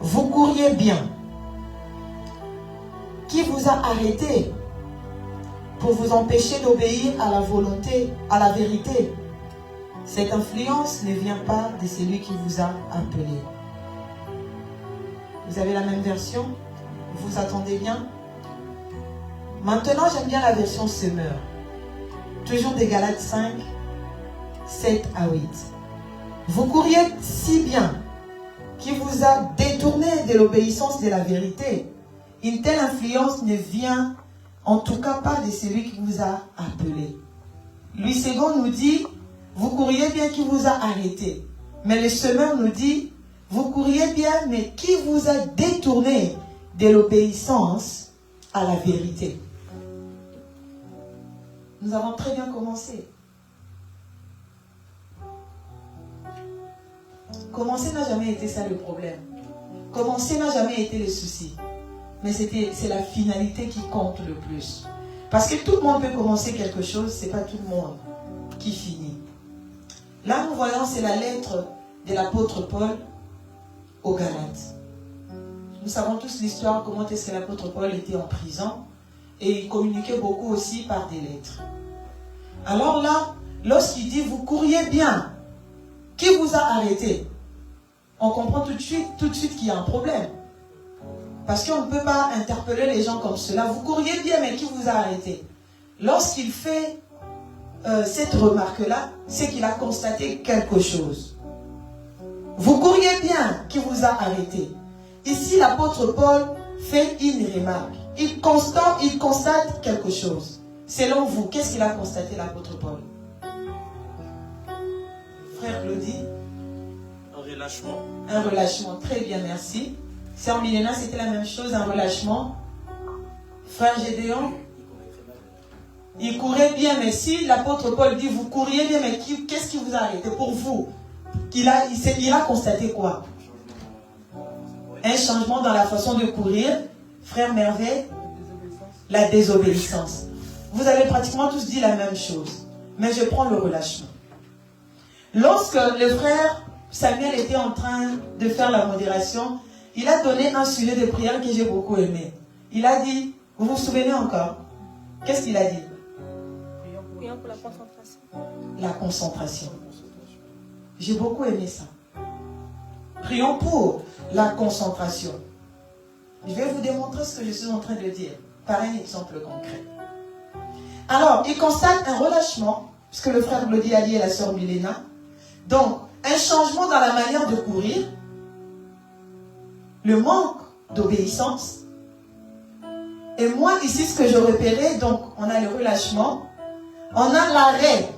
Vous couriez bien. Qui vous a arrêté pour vous empêcher d'obéir à la volonté, à la vérité? Cette influence ne vient pas de celui qui vous a appelé. Vous avez la même version? Vous attendez bien? Maintenant, j'aime bien la version Semeur. Toujours des Galates 5, 7 à 8. Vous couriez si bien qui vous a détourné de l'obéissance de la vérité. Une telle influence ne vient en tout cas pas de celui qui vous a appelé. Louis II nous dit, vous couriez bien qui vous a arrêté. Mais le Semeur nous dit, vous couriez bien, mais qui vous a détourné de l'obéissance à la vérité. Nous avons très bien commencé. Commencer n'a jamais été ça le problème. Commencer n'a jamais été le souci. Mais c'est la finalité qui compte le plus. Parce que tout le monde peut commencer quelque chose, ce n'est pas tout le monde qui finit. Là, nous voyons, c'est la lettre de l'apôtre Paul aux Galates. Nous savons tous l'histoire, comment est-ce que l'apôtre Paul était en prison. Et il communiquait beaucoup aussi par des lettres. Alors là, lorsqu'il dit, vous couriez bien, qui vous a arrêté? On comprend tout de suite qu'il y a un problème. Parce qu'on ne peut pas interpeller les gens comme cela. Vous couriez bien, mais qui vous a arrêté? Lorsqu'il fait cette remarque-là, c'est qu'il a constaté quelque chose. Vous couriez bien, qui vous a arrêté? Ici, l'apôtre Paul fait une remarque. Il constate quelque chose. Selon vous, qu'est-ce qu'il a constaté, l'apôtre Paul? Frère Claudie? Un relâchement. Un relâchement, très bien, merci. Sœur Milena, c'était la même chose, un relâchement. Frère Gédéon? Il courait bien, mais si l'apôtre Paul dit, vous couriez bien, mais qu'est-ce qui vous a arrêté? Pour vous, il a constaté quoi? Un changement dans la façon de courir. Frère Merveille? La désobéissance. Vous avez pratiquement tous dit la même chose. Mais je prends le relâchement. Lorsque le frère Samuel était en train de faire la modération, il a donné un sujet de prière que j'ai beaucoup aimé. Il a dit, vous vous souvenez encore? Qu'est-ce qu'il a dit? Prions pour la concentration. La concentration. J'ai beaucoup aimé ça. Prions pour la concentration. Je vais vous démontrer ce que je suis en train de dire par un exemple concret. Alors, il constate un relâchement, puisque le frère Glody a dit à la sœur Milena. Donc, un changement dans la manière de courir, le manque d'obéissance. Et moi, ici, ce que je repérais, donc, on a le relâchement, on a l'arrêt.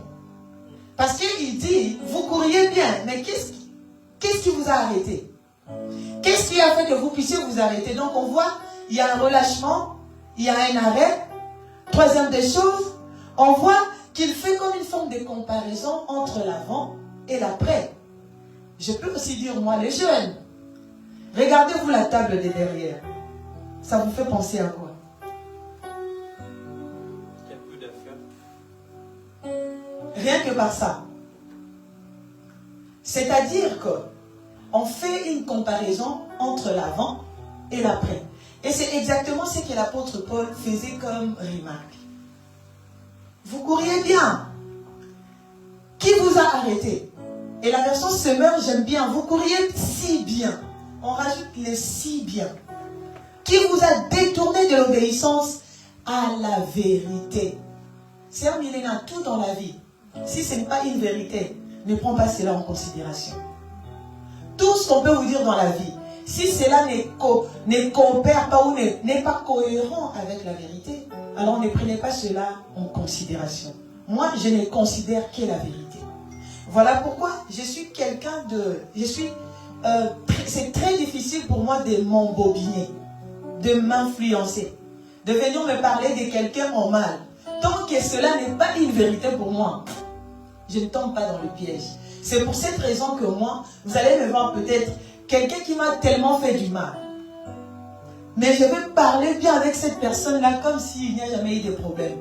Parce qu'il dit, vous couriez bien, mais qu'est-ce qui vous a arrêté? Qu'est-ce qui a fait que vous puissiez vous arrêter? Donc, on voit, il y a un relâchement, il y a un arrêt. Troisième des choses, on voit qu'il fait comme une forme de comparaison entre l'avant et l'après. Je peux aussi dire, moi, les jeunes, regardez-vous la table de derrière. Ça vous fait penser à quoi? Il y a peu d'affaires. Rien que par ça. C'est-à-dire qu'on fait une comparaison entre l'avant et l'après. Et c'est exactement ce que l'apôtre Paul faisait comme remarque. Vous couriez bien. Qui vous a arrêté? Et la version Semeur, j'aime bien. Vous couriez si bien. On rajoute le si bien. Qui vous a détourné de l'obéissance à la vérité. Sœur Milena, tout dans la vie, si ce n'est pas une vérité, ne prends pas cela en considération. Tout ce qu'on peut vous dire dans la vie, si cela ne coopère pas ou n'est pas cohérent avec la vérité, alors ne prenez pas cela en considération. Moi, je ne considère que la vérité. Voilà pourquoi je suis quelqu'un de... c'est très difficile pour moi de m'embobiner, de m'influencer, de venir me parler de quelqu'un en mal. Tant que cela n'est pas une vérité pour moi, je ne tombe pas dans le piège. C'est pour cette raison que moi, vous allez me voir peut-être quelqu'un qui m'a tellement fait du mal. Mais je vais parler bien avec cette personne-là comme s'il n'y a jamais eu de problème.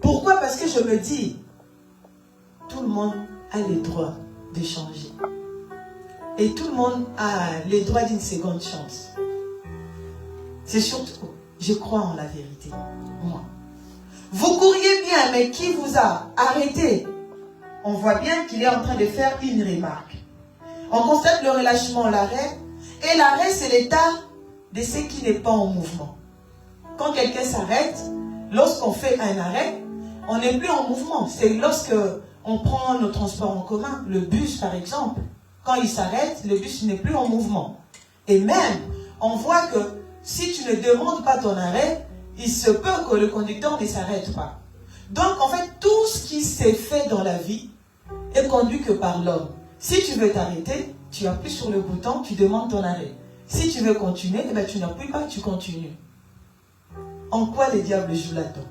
Pourquoi? Parce que je me dis, tout le monde a le droit de changer. et tout le monde a les droits d'une seconde chance. C'est surtout, je crois en la vérité, moi. Vous couriez bien, mais qui vous a arrêté? On voit bien qu'il est en train de faire une remarque. On constate le relâchement, l'arrêt. Et l'arrêt, c'est l'état de ce qui n'est pas en mouvement. Quand quelqu'un s'arrête, lorsqu'on fait un arrêt, on n'est plus en mouvement. C'est lorsque on prend nos transports en commun, le bus par exemple. Quand il s'arrête, le bus n'est plus en mouvement. Et même, on voit que si tu ne demandes pas ton arrêt, il se peut que le conducteur ne s'arrête pas. Donc en fait, tout ce qui s'est fait dans la vie est conduit que par l'homme. Si tu veux t'arrêter, tu appuies sur le bouton, tu demandes ton arrêt. Si tu veux continuer, eh bien, tu n'appuies pas, tu continues. En quoi le diable joue là-dedans?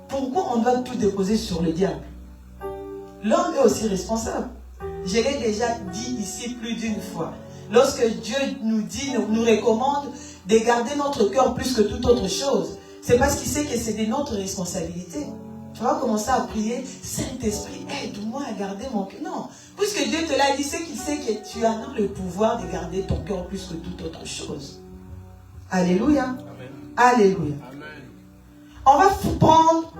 Pourquoi on doit tout déposer sur le diable? L'homme est aussi responsable. Je l'ai déjà dit ici plus d'une fois. Lorsque Dieu nous dit, nous recommande de garder notre cœur plus que toute autre chose, c'est parce qu'il sait que c'est de notre responsabilité. Tu vas commencer à prier, Saint-Esprit, aide-moi à garder mon cœur. Non, puisque Dieu te l'a dit, c'est qu'il sait que tu as le pouvoir de garder ton cœur plus que toute autre chose. Alléluia. Amen. Alléluia. Amen. On va prendre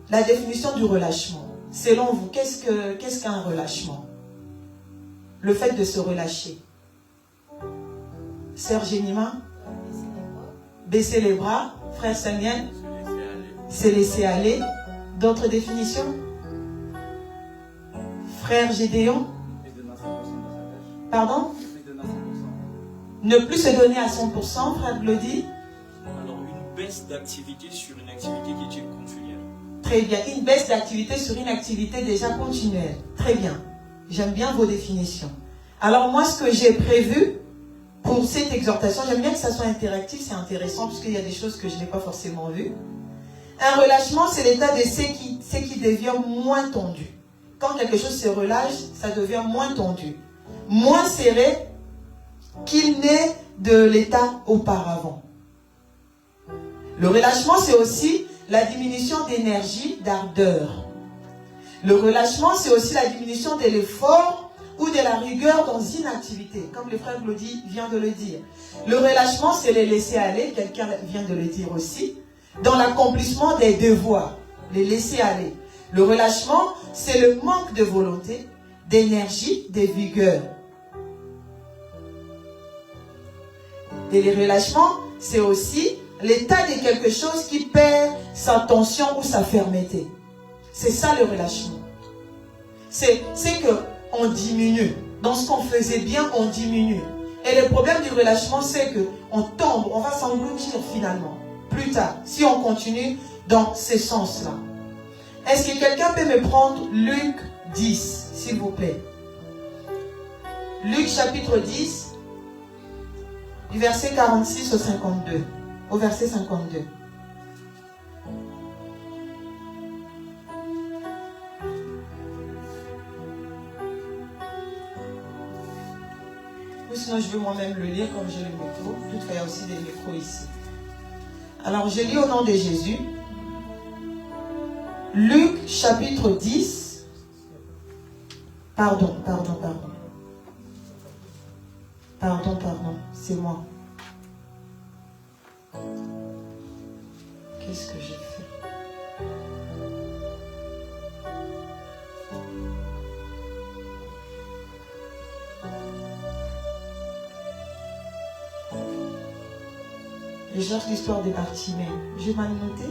la définition du relâchement. Selon vous, qu'est-ce qu'un relâchement? Le fait de se relâcher. Sœur Génima, baisser les bras. Frère Samuel, se laisser aller. D'autres définitions? Frère Gédéon? Pardon? Ne plus se donner à 100%, frère Glody? Alors, une baisse d'activité sur une activité qui est continuelle. Très bien. Une baisse d'activité sur une activité déjà continuelle. Très bien. J'aime bien vos définitions. Alors moi, ce que j'ai prévu pour cette exhortation, j'aime bien que ça soit interactif, c'est intéressant, parce qu'il y a des choses que je n'ai pas forcément vues. Un relâchement, c'est l'état de ce qui devient moins tendu. Quand quelque chose se relâche, ça devient moins tendu. Moins serré qu'il n'est de l'état auparavant. Le relâchement, c'est aussi la diminution d'énergie, d'ardeur. Le relâchement, c'est aussi la diminution de l'effort ou de la rigueur dans une activité, comme le frère Glody vient de le dire. Le relâchement, c'est les laisser aller, quelqu'un vient de le dire aussi, dans l'accomplissement des devoirs, les laisser aller. Le relâchement, c'est le manque de volonté, d'énergie, de vigueur. Et le relâchement, c'est aussi l'état de quelque chose qui perd sa tension ou sa fermeté. C'est ça le relâchement. C'est qu'on diminue. Dans ce qu'on faisait bien, on diminue. Et le problème du relâchement, c'est qu'on tombe, on va s'engloutir finalement. Plus tard, si on continue dans ce sens-là. Est-ce que quelqu'un peut me prendre Luc 10, s'il vous plaît? Luc chapitre 10, du verset 46 au 52. Au verset 52. Ou sinon, je vais moi-même le lire comme j'ai le micro. Toutefois, il y a aussi des micros ici. Alors, je lis au nom de Jésus. Luc, chapitre 10. Pardon. C'est moi. Qu'est-ce que j'ai fait? Je cherche l'histoire des Bartimée. J'ai mal noté.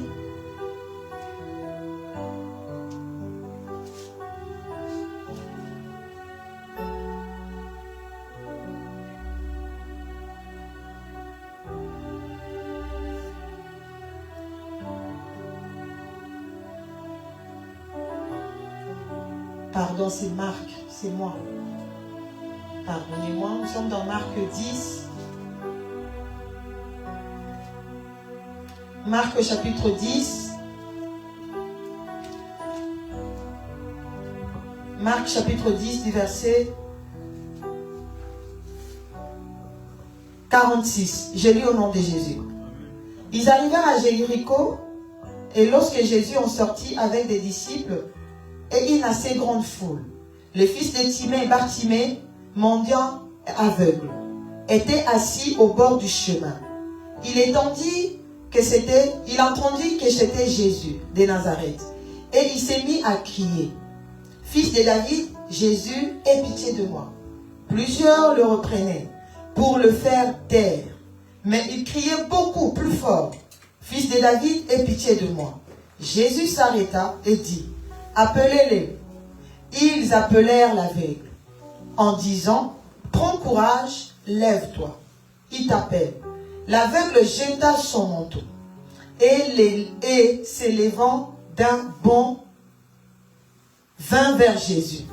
Pardon, c'est Marc, c'est moi. Pardonnez-moi, nous sommes dans Marc 10. Marc chapitre 10. Marc chapitre 10 du verset 46. Je lis au nom de Jésus. Ils arrivèrent à Jéricho et lorsque Jésus en sortit avec des disciples et une assez grande foule, le fils de Timée, Bartimée, mendiant aveugle, était assis au bord du chemin. Il entendit que c'était Jésus de Nazareth. Et il s'est mis à crier, « Fils de David, Jésus, aie pitié de moi. » Plusieurs le reprenaient pour le faire taire. Mais il criait beaucoup plus fort, « Fils de David, aie pitié de moi. » Jésus s'arrêta et dit, « Appelez-les. » Ils appelèrent l'aveugle en disant, « Prends courage, lève-toi. » Il t'appelle. L'aveugle jeta son manteau et s'élevant d'un bond, vint vers Jésus.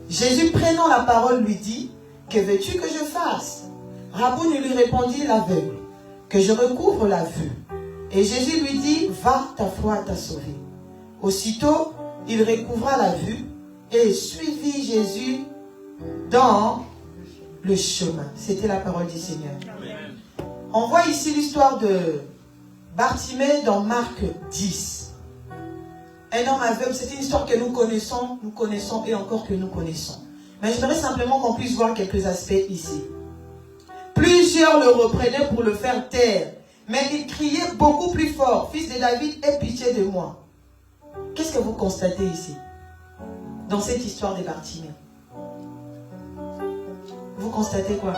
Jésus, prenant la parole, lui dit, « Que veux-tu que je fasse ?» Rabbouni lui répondit l'aveugle, « Que je recouvre la vue. » Et Jésus lui dit, « Va, ta foi t'a sauvé. » Aussitôt, il recouvra la vue et suivit Jésus dans le chemin. C'était la parole du Seigneur. Amen. On voit ici l'histoire de Bartimée dans Marc 10. Un homme aveugle, c'est une histoire que nous connaissons et encore que nous connaissons. Mais j'aimerais simplement qu'on puisse voir quelques aspects ici. Plusieurs le reprenaient pour le faire taire, mais il criait beaucoup plus fort, « Fils de David, aie pitié de moi. » Qu'est-ce que vous constatez ici, dans cette histoire de Bartimée? Vous constatez quoi?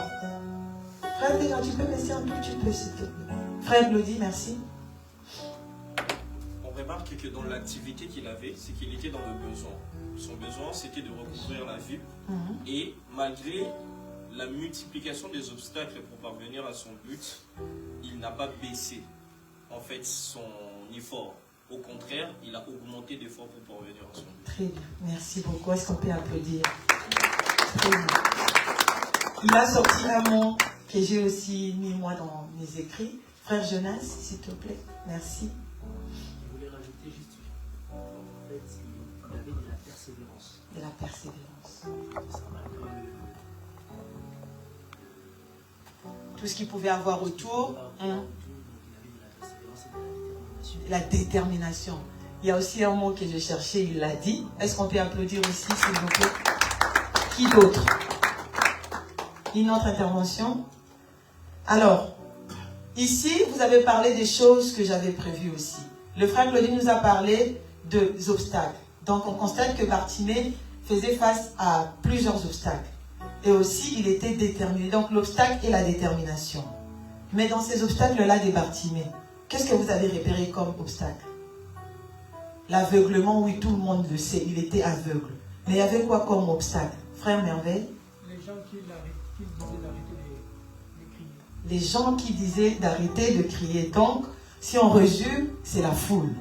Frère Bénin, tu peux m'essayer un tout petit peu, s'il te plaît. Frère Glody, merci. On remarque que dans l'activité qu'il avait, c'est qu'il était dans le besoin. Son besoin, c'était de recouvrir la vue. Et malgré la multiplication des obstacles pour parvenir à son but, il n'a pas baissé en fait son effort. Au contraire, il a augmenté d'efforts pour parvenir à son but. Très bien, merci beaucoup. Est-ce qu'on peut applaudir? Très bien. Il a sorti un mot que j'ai aussi mis moi dans mes écrits. Frère Jonas, s'il te plaît, merci. Je voulais rajouter juste, en fait, il avait de la persévérance. De la persévérance. Tout ce qu'il pouvait avoir autour. Il avait de la persévérance et de La la détermination. détermination. Il y a aussi un mot que je cherchais, il l'a dit. Est-ce qu'on peut applaudir aussi, s'il vous plaît? Qui d'autre? Une autre intervention? Alors, ici, vous avez parlé des choses que j'avais prévues aussi. Le frère Claudie nous a parlé des obstacles. Donc, on constate que Bartimée faisait face à plusieurs obstacles. Et aussi, il était déterminé. Donc, l'obstacle et la détermination. Mais dans ces obstacles-là des Bartimée, qu'est-ce que vous avez repéré comme obstacle? L'aveuglement, oui, tout le monde le sait, il était aveugle. Mais il y avait quoi comme obstacle? Frère Merveille? Les gens qui disaient d'arrêter de crier. Les gens qui disaient d'arrêter de crier. Donc, si on résume, c'est la foule.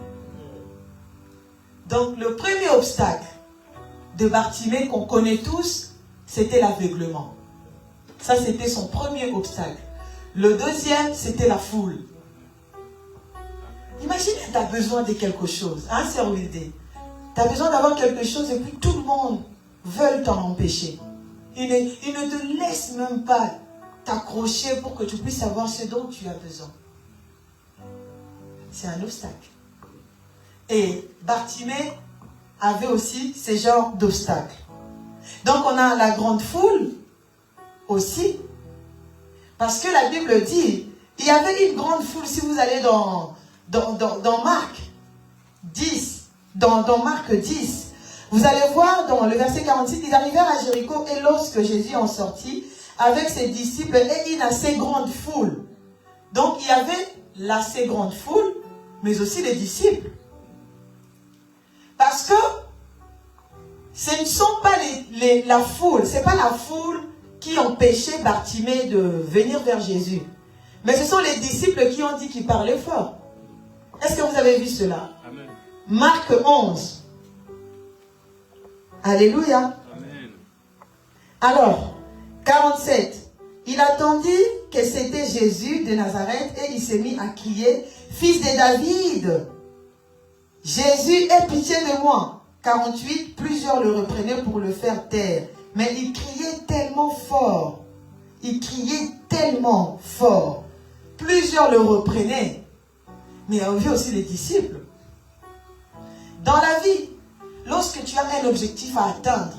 Donc, le premier obstacle de Bartimée qu'on connaît tous, c'était l'aveuglement. Ça, c'était son premier obstacle. Le deuxième, c'était la foule. Imagine, tu as besoin de quelque chose, hein, Sœur Wildé. Tu as besoin d'avoir quelque chose et puis tout le monde veut t'en empêcher. Il ne te laisse même pas t'accrocher pour que tu puisses avoir ce dont tu as besoin. C'est un obstacle. Et Bartimée avait aussi ce genre d'obstacle. Donc on a la grande foule aussi. Parce que la Bible dit, il y avait une grande foule, si vous allez dans Marc 10, dans Marc 10, vous allez voir dans le verset 46, ils arrivèrent à Jéricho et lorsque Jésus en sortit avec ses disciples et une assez grande foule. Donc il y avait l'assez grande foule, mais aussi les disciples. Parce que ce ne sont pas la foule, ce n'est pas la foule qui empêchait Bartimée de venir vers Jésus. Mais ce sont les disciples qui ont dit qu'ils parlaient fort. Est-ce que vous avez vu cela? Amen. Marc 11. Alléluia. Amen. Alors, 47. Il attendit que c'était Jésus de Nazareth et il s'est mis à crier, « Fils de David, Jésus, aie pitié de moi. » 48. Plusieurs le reprenaient pour le faire taire. Mais il criait tellement fort. Il criait tellement fort. Plusieurs le reprenaient. Mais il y avait aussi les disciples. Dans la vie, lorsque tu as un objectif à atteindre,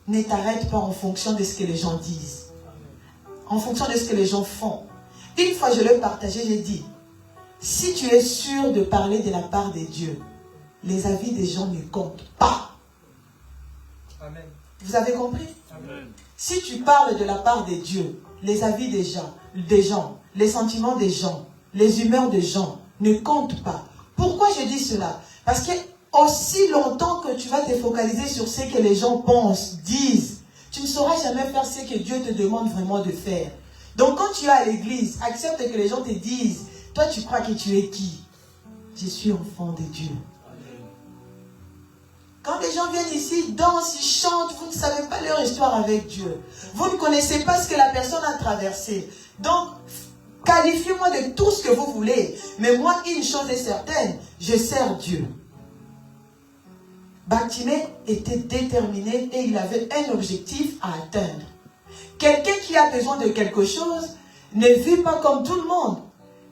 ne t'arrête pas en fonction de ce que les gens disent. En fonction de ce que les gens font. Une fois, je l'ai partagé, j'ai dit, si tu es sûr de parler de la part de Dieu, les avis des gens ne comptent pas. Amen. Vous avez compris? Amen. Si tu parles de la part de Dieu, les avis des gens, les sentiments des gens, les humeurs des gens ne comptent pas. Pourquoi je dis cela? Parce que aussi longtemps que tu vas te focaliser sur ce que les gens pensent, disent, tu ne sauras jamais faire ce que Dieu te demande vraiment de faire. Donc quand tu es à l'église, accepte que les gens te disent, toi tu crois que tu es qui? Je suis enfant de Dieu. Quand les gens viennent ici, ils dansent, ils chantent, vous ne savez pas leur histoire avec Dieu. Vous ne connaissez pas ce que la personne a traversé. Donc, qualifiez-moi de tout ce que vous voulez. Mais moi, une chose est certaine, je sers Dieu. Bartimée était déterminé et il avait un objectif à atteindre. Quelqu'un qui a besoin de quelque chose ne vit pas comme tout le monde.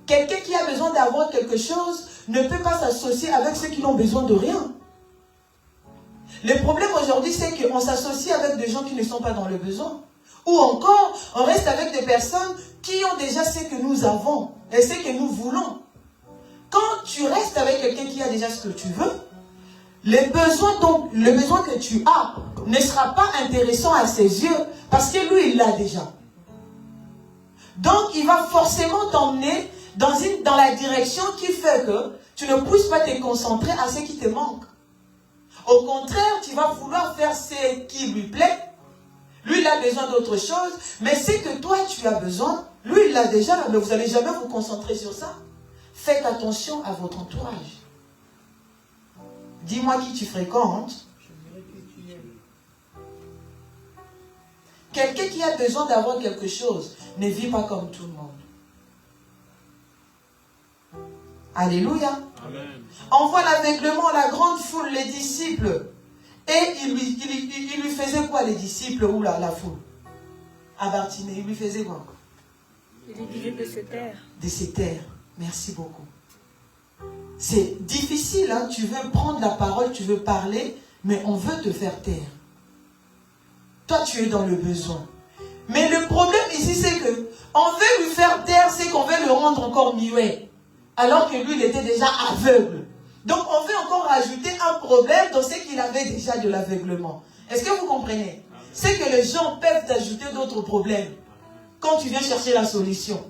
Quelqu'un qui a besoin d'avoir quelque chose ne peut pas s'associer avec ceux qui n'ont besoin de rien. Le problème aujourd'hui, c'est qu'on s'associe avec des gens qui ne sont pas dans le besoin. Ou encore, on reste avec des personnes qui ont déjà ce que nous avons et ce que nous voulons. Quand tu restes avec quelqu'un qui a déjà ce que tu veux, le besoin que tu as ne sera pas intéressant à ses yeux parce que lui, il l'a déjà. Donc, il va forcément t'emmener dans la direction qui fait que tu ne puisses pas te concentrer à ce qui te manque. Au contraire, tu vas vouloir faire ce qui lui plaît. Lui, il a besoin d'autre chose. Mais ce que toi, tu as besoin, lui, il l'a déjà. Mais vous n'allez jamais vous concentrer sur ça. Faites attention à votre entourage. Dis-moi qui tu fréquentes. Je dirais que tu es. Quelqu'un qui a besoin d'avoir quelque chose ne vit pas comme tout le monde. Alléluia. Amen. On voit l'aveuglement, la grande foule, les disciples. Et il lui faisait quoi, les disciples ou la foule? À Bartimée, il lui faisait quoi? Il lui disait de se taire. De se taire. Merci beaucoup. C'est difficile, hein? Tu veux prendre la parole, tu veux parler, mais on veut te faire taire. Toi, tu es dans le besoin. Mais le problème ici, c'est que on veut lui faire taire, c'est qu'on veut le rendre encore muet. Alors que lui, il était déjà aveugle. Donc, on veut encore rajouter un problème dans ce qu'il avait déjà de l'aveuglement. Est-ce que vous comprenez? C'est que les gens peuvent ajouter d'autres problèmes quand tu viens chercher la solution.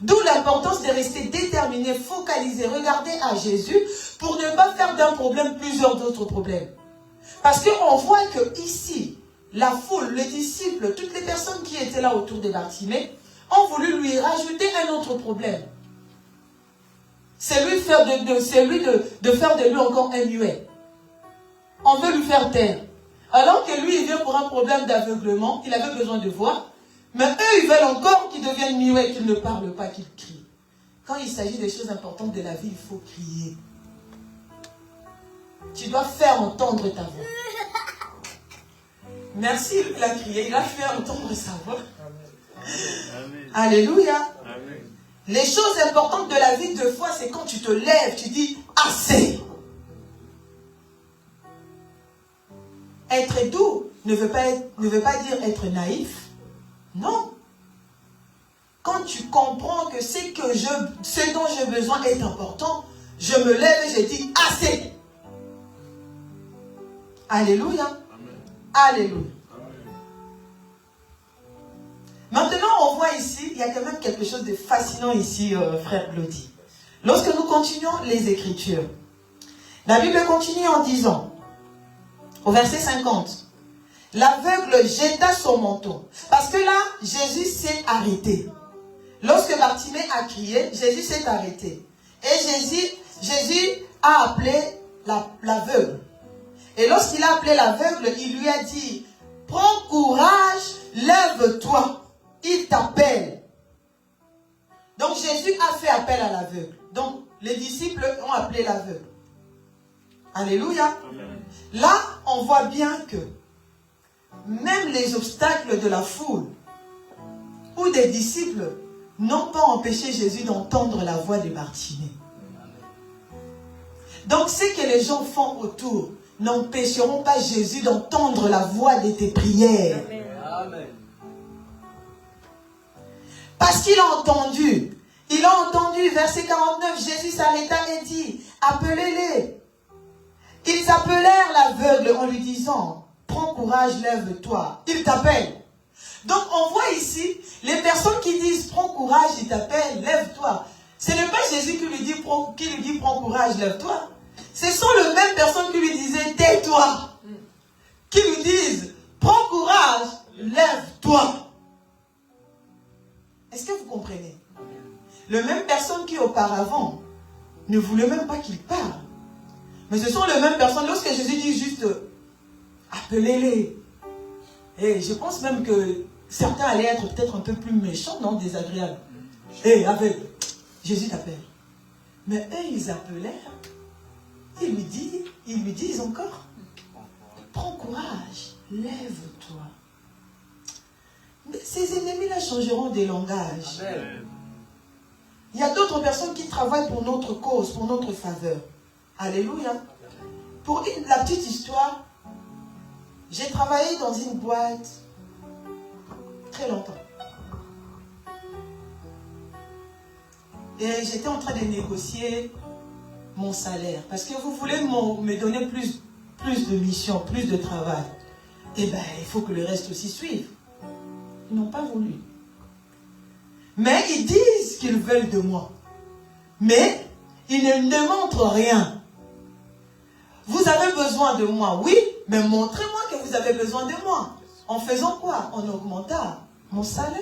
D'où l'importance de rester déterminé, focalisé, regarder à Jésus pour ne pas faire d'un problème plusieurs autres problèmes. Parce qu'on voit que ici, la foule, les disciples, toutes les personnes qui étaient là autour de Bartimée ont voulu lui rajouter un autre problème. C'est lui de faire de lui encore un muet. On veut lui faire taire. Alors que lui, il vient pour un problème d'aveuglement, il avait besoin de voir. Mais eux, ils veulent encore qu'il devienne muet, qu'il ne parle pas, qu'il crie. Quand il s'agit des choses importantes de la vie, il faut crier. Tu dois faire entendre ta voix. Merci, il a crié, il a fait entendre sa voix. Amen. Alléluia. Amen. Les choses importantes de la vie, deux fois, c'est quand tu te lèves, tu dis assez. Être doux ne veut pas dire être naïf. Non. Quand tu comprends que ce dont j'ai besoin est important, je me lève et je dis assez. Alléluia. Amen. Alléluia. Amen. Maintenant, on voit ici, il y a quand même quelque chose de fascinant ici, frère Glody. Lorsque nous continuons les Écritures, la Bible continue en disant, au verset 50, l'aveugle jeta son manteau. Parce que là, Jésus s'est arrêté. Lorsque Bartimée a crié, Jésus s'est arrêté. Et Jésus a appelé l'aveugle. Et lorsqu'il a appelé l'aveugle, il lui a dit, prends courage, lève-toi. Il t'appelle. Donc Jésus a fait appel à l'aveugle. Donc les disciples ont appelé l'aveugle. Alléluia. Amen. Là, on voit bien que même les obstacles de la foule ou des disciples n'ont pas empêché Jésus d'entendre la voix de Bartimée. Donc ce que les gens font autour n'empêcheront pas Jésus d'entendre la voix de tes prières. Amen. Amen. Parce qu'il a entendu. Il a entendu, verset 49, Jésus s'arrêta et dit, appelez-les. Ils appelèrent l'aveugle en lui disant, prends courage, lève-toi. Il t'appelle. Donc on voit ici, les personnes qui disent, prends courage, il t'appelle, lève-toi. Ce n'est pas Jésus qui lui dit, prends courage, lève-toi. Ce sont les mêmes personnes qui lui disaient, tais-toi. Qui lui disent, prends courage, lève-toi. Est-ce que vous comprenez? Les mêmes personnes qui auparavant ne voulaient même pas qu'il parle. Mais ce sont les mêmes personnes, lorsque Jésus dit juste, appelez-les. Et je pense même que certains allaient être peut-être un peu plus méchants, non, désagréables. Aveugle, Jésus t'appelle. Mais eux, ils appelèrent. Ils lui disent encore, prends courage, lève-toi. Mais ces ennemis-là changeront des langages. Amen. Il y a d'autres personnes qui travaillent pour notre cause, pour notre faveur. Alléluia. Pour la petite histoire, j'ai travaillé dans une boîte très longtemps. Et j'étais en train de négocier mon salaire. Parce que vous voulez me donner plus de missions, plus de travail. Eh bien, il faut que le reste aussi suive. Ils n'ont pas voulu. Mais ils disent qu'ils veulent de moi. Mais ils ne démontrent rien. Vous avez besoin de moi, oui, mais montrez-moi que vous avez besoin de moi. En faisant quoi? En augmentant mon salaire,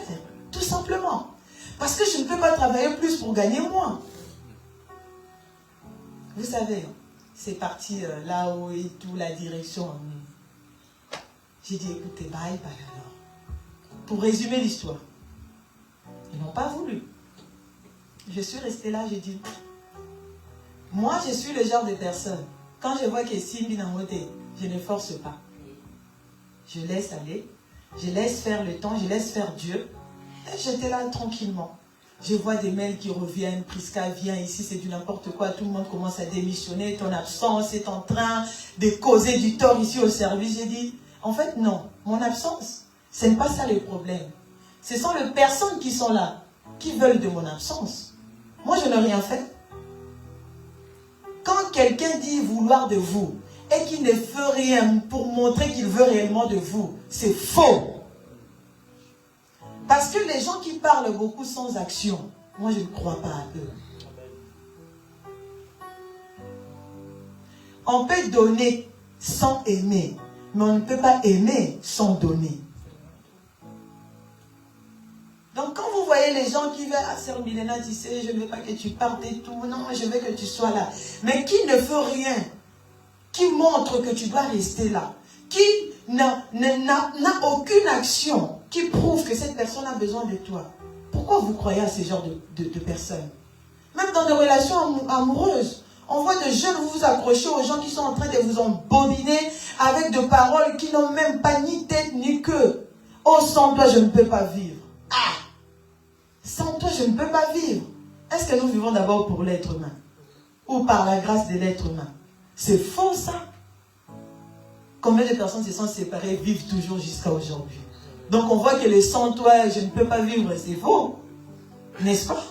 tout simplement. Parce que je ne peux pas travailler plus pour gagner moins. Vous savez, c'est parti là-haut et tout, la direction. J'ai dit, écoutez, bye alors. Pour résumer l'histoire, ils n'ont pas voulu. Je suis restée là, j'ai dit, moi je suis le genre de personne, quand je vois que Simbi n'a monté, je ne force pas. Je laisse aller, je laisse faire le temps, je laisse faire Dieu. Et j'étais là tranquillement. Je vois des mails qui reviennent, Prisca vient ici, c'est du n'importe quoi, tout le monde commence à démissionner, ton absence est en train de causer du tort ici au service. J'ai dit, en fait non, mon absence, ce n'est pas ça le problème. Ce sont les personnes qui sont là, qui veulent de mon absence. Moi, je n'ai rien fait. Quand quelqu'un dit vouloir de vous et qu'il ne fait rien pour montrer qu'il veut réellement de vous, c'est faux. Parce que les gens qui parlent beaucoup sans action, moi, je ne crois pas à eux. On peut donner sans aimer, mais on ne peut pas aimer sans donner. Donc quand vous voyez les gens qui veulent, ah sœur Milena, tu sais, je ne veux pas que tu partes et tout, non, je veux que tu sois là. Mais qui ne fait rien, qui montre que tu dois rester là, qui n'a aucune action, qui prouve que cette personne a besoin de toi. Pourquoi vous croyez à ce genre de personnes? Même dans des relations amoureuses, on voit de jeunes, vous vous accrochez aux gens qui sont en train de vous embobiner avec des paroles qui n'ont même pas ni tête ni queue. Oh, sans toi, je ne peux pas vivre. Ah! Sans toi, je ne peux pas vivre. Est-ce que nous vivons d'abord pour l'être humain? Ou par la grâce de l'être humain? C'est faux, ça. Combien de personnes se sont séparées, vivent toujours jusqu'à aujourd'hui? Donc on voit que le sans toi, je ne peux pas vivre, c'est faux. N'est-ce pas?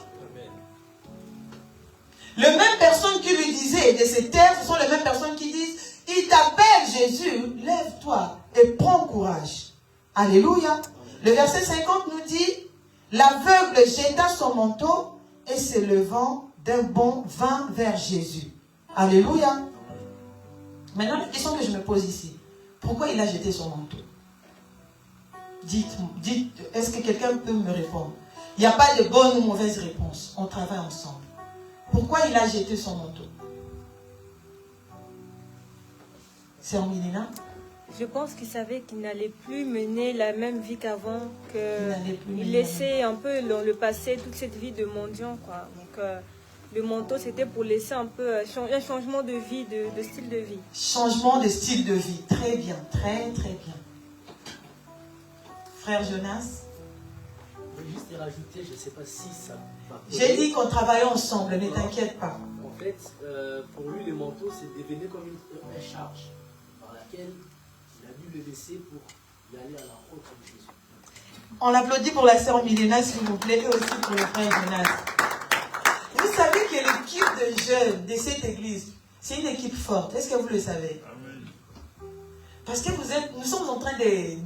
Les mêmes personnes qui lui disaient de se taire, ce sont les mêmes personnes qui disent, il t'appelle Jésus, lève-toi et prends courage. Alléluia. Le verset 50 nous dit, l'aveugle jeta son manteau et se levant d'un bond vint vers Jésus. Alléluia. Maintenant, la question que je me pose ici, pourquoi il a jeté son manteau? Dites, est-ce que quelqu'un peut me répondre? Il n'y a pas de bonne ou mauvaise réponse. On travaille ensemble. Pourquoi il a jeté son manteau? Sœur Milena? Je pense qu'il savait qu'il n'allait plus mener la même vie qu'avant, qu'il laissait un peu dans le passé toute cette vie de mendiant, quoi. Donc, le manteau, c'était pour laisser un peu un changement de vie, de style de vie. Changement de style de vie. Très bien, très très bien. Frère Jonas? Je vais juste rajouter, je ne sais pas si ça va. J'ai dit qu'on travaillait ensemble, ne t'inquiète pas. En fait, pour lui, le manteau, c'est devenu comme une charge. laquelle il a dû le laisser pour y aller à la rencontre de Jésus. On applaudit pour la sœur Milena, s'il vous plaît, et aussi pour le frère Jonas. Vous savez que l'équipe de jeunes de cette église, c'est une équipe forte. Est-ce que vous le savez? Amen. Parce que nous sommes en train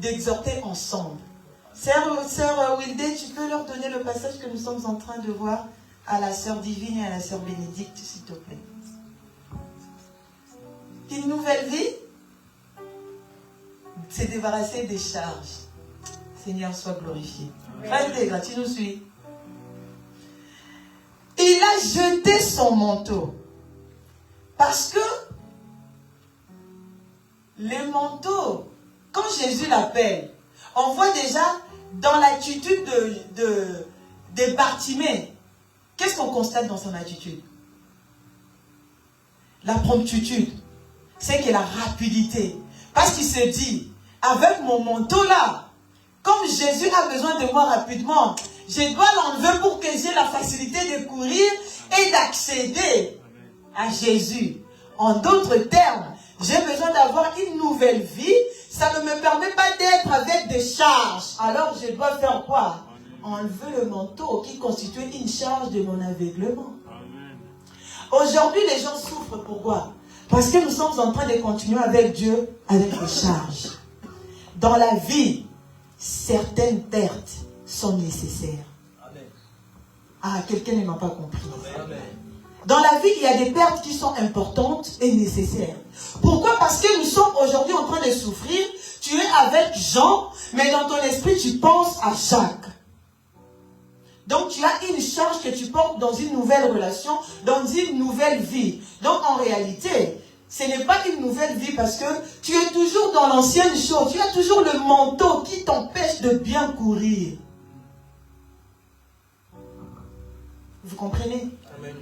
d'exhorter ensemble. Sœur Wilde, tu peux leur donner le passage que nous sommes en train de voir à la sœur Divine et à la sœur Bénédicte, s'il te plaît. Une nouvelle vie, c'est débarrasser des charges. Seigneur, sois glorifié. Intègre, tu nous suis. Il a jeté son manteau. Parce que les manteaux, quand Jésus l'appelle, on voit déjà dans l'attitude de Bartimée, qu'est-ce qu'on constate dans son attitude? La promptitude. C'est que la rapidité. Parce qu'il se dit, avec mon manteau là, comme Jésus a besoin de moi rapidement, je dois l'enlever pour que j'ai la facilité de courir et d'accéder à Jésus. En d'autres termes, j'ai besoin d'avoir une nouvelle vie. Ça ne me permet pas d'être avec des charges. Alors je dois faire quoi? Enlever le manteau qui constituait une charge de mon aveuglement. Aujourd'hui, les gens souffrent. Pourquoi? Parce que nous sommes en train de continuer avec Dieu avec des charges. Dans la vie, certaines pertes sont nécessaires. Amen. Ah, quelqu'un ne m'a pas compris. Amen. Dans la vie, il y a des pertes qui sont importantes et nécessaires. Pourquoi? Parce que nous sommes aujourd'hui en train de souffrir. Tu es avec Jean, mais dans ton esprit, tu penses à Jacques. Donc, tu as une charge que tu portes dans une nouvelle relation, dans une nouvelle vie. Donc, en réalité, ce n'est pas une nouvelle vie parce que tu es toujours dans l'ancienne chose. Tu as toujours le manteau qui t'empêche de bien courir. Vous comprenez? Amen.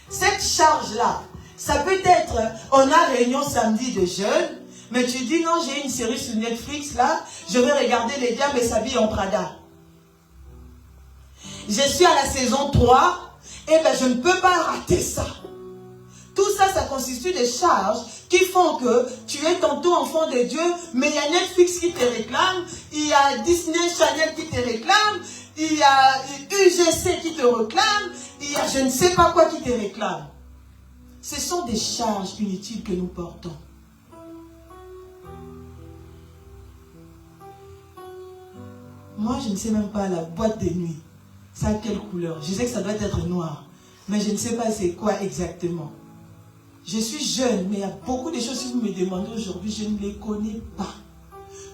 Cette charge-là, ça peut être, on a réunion samedi de jeunes, mais tu dis non, j'ai une série sur Netflix là, je vais regarder les diables et s'habiller en Prada. Je suis à la saison 3, et ben je ne peux pas rater ça. Tout ça, ça constitue des charges qui font que tu es tantôt enfant de Dieu, mais il y a Netflix qui te réclame, il y a Disney Channel qui te réclame, il y a UGC qui te réclame, il y a je ne sais pas quoi qui te réclame. Ce sont des charges inutiles que nous portons. Moi, je ne sais même pas la boîte de nuit. Ça a quelle couleur? Je sais que ça doit être noir, mais je ne sais pas c'est quoi exactement. Je suis jeune, mais il y a beaucoup de choses que vous me demandez aujourd'hui, je ne les connais pas.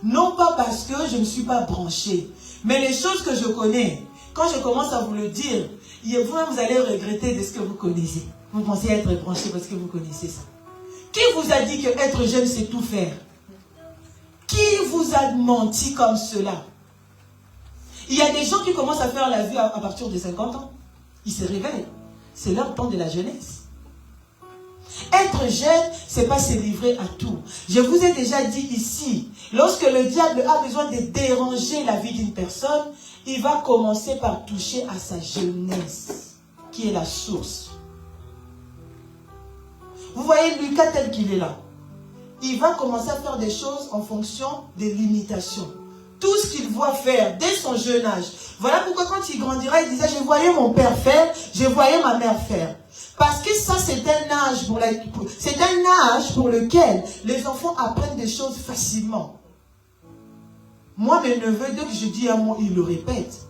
Non pas parce que je ne suis pas branchée, mais les choses que je connais, quand je commence à vous le dire, vous allez regretter de ce que vous connaissez. Vous pensez être branché parce que vous connaissez ça. Qui vous a dit que être jeune, c'est tout faire? Qui vous a menti comme cela? Il y a des gens qui commencent à faire la vie à partir de 50 ans. Ils se réveillent. C'est leur temps de la jeunesse. Être jeune, c'est pas se livrer à tout. Je vous ai déjà dit ici, lorsque le diable a besoin de déranger la vie d'une personne, il va commencer par toucher à sa jeunesse, qui est la source. Vous voyez Lucas tel qu'il est là. Il va commencer à faire des choses en fonction des limitations. Tout ce qu'il voit faire dès son jeune âge. Voilà pourquoi quand il grandira, il disait, je voyais mon père faire, je voyais ma mère faire. Parce que ça, c'est un âge pour lequel les enfants apprennent des choses facilement. Moi, mes neveux, dès que je dis un mot, ils le répètent.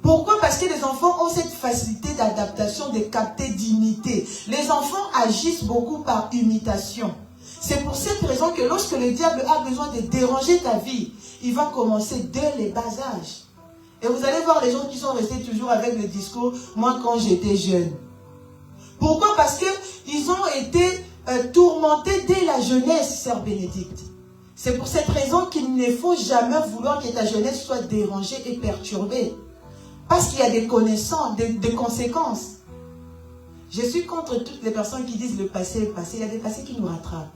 Pourquoi? Parce que les enfants ont cette facilité d'adaptation, de capter, d'imiter. Les enfants agissent beaucoup par imitation. C'est pour cette raison que lorsque le diable a besoin de déranger ta vie, il va commencer dès les bas âges. Et vous allez voir les gens qui sont restés toujours avec le discours « moi quand j'étais jeune ». Pourquoi? Parce qu'ils ont été tourmentés dès la jeunesse, sœur Bénédicte. C'est pour cette raison qu'il ne faut jamais vouloir que ta jeunesse soit dérangée et perturbée. Parce qu'il y a des connaissances, des conséquences. Je suis contre toutes les personnes qui disent le passé est passé. Il y a des passés qui nous rattrapent.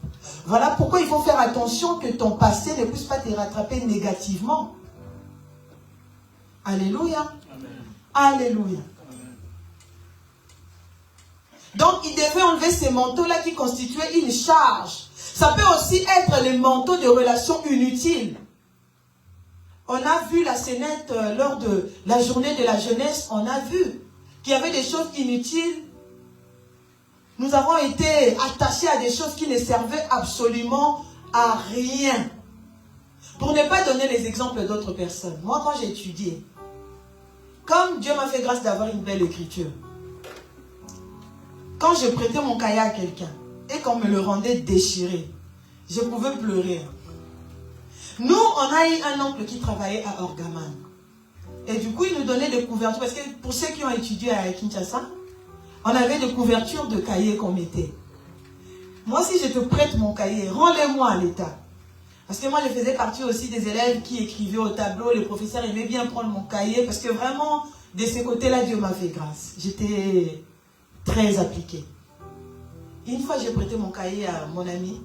Voilà pourquoi il faut faire attention que ton passé ne puisse pas te rattraper négativement. Alléluia. Amen. Alléluia. Amen. Donc, il devait enlever ces manteaux-là qui constituaient une charge. Ça peut aussi être les manteaux de relations inutiles. On a vu la scénette lors de la journée de la jeunesse, on a vu qu'il y avait des choses inutiles. Nous avons été attachés à des choses qui ne servaient absolument à rien. Pour ne pas donner les exemples d'autres personnes. Moi, quand j'ai étudié, comme Dieu m'a fait grâce d'avoir une belle écriture, quand je prêtais mon cahier à quelqu'un et qu'on me le rendait déchiré, je pouvais pleurer. Nous, on a eu un oncle qui travaillait à Orgaman. Et du coup, il nous donnait des couvertures. Parce que pour ceux qui ont étudié à Kinshasa, on avait des couvertures de cahiers qu'on mettait. Moi, si je te prête mon cahier, rends-le-moi à l'État. Parce que moi, je faisais partie aussi des élèves qui écrivaient au tableau. Les professeurs aimaient bien prendre mon cahier. Parce que vraiment, de ce côté-là, Dieu m'a fait grâce. J'étais très appliquée. Une fois, j'ai prêté mon cahier à mon ami.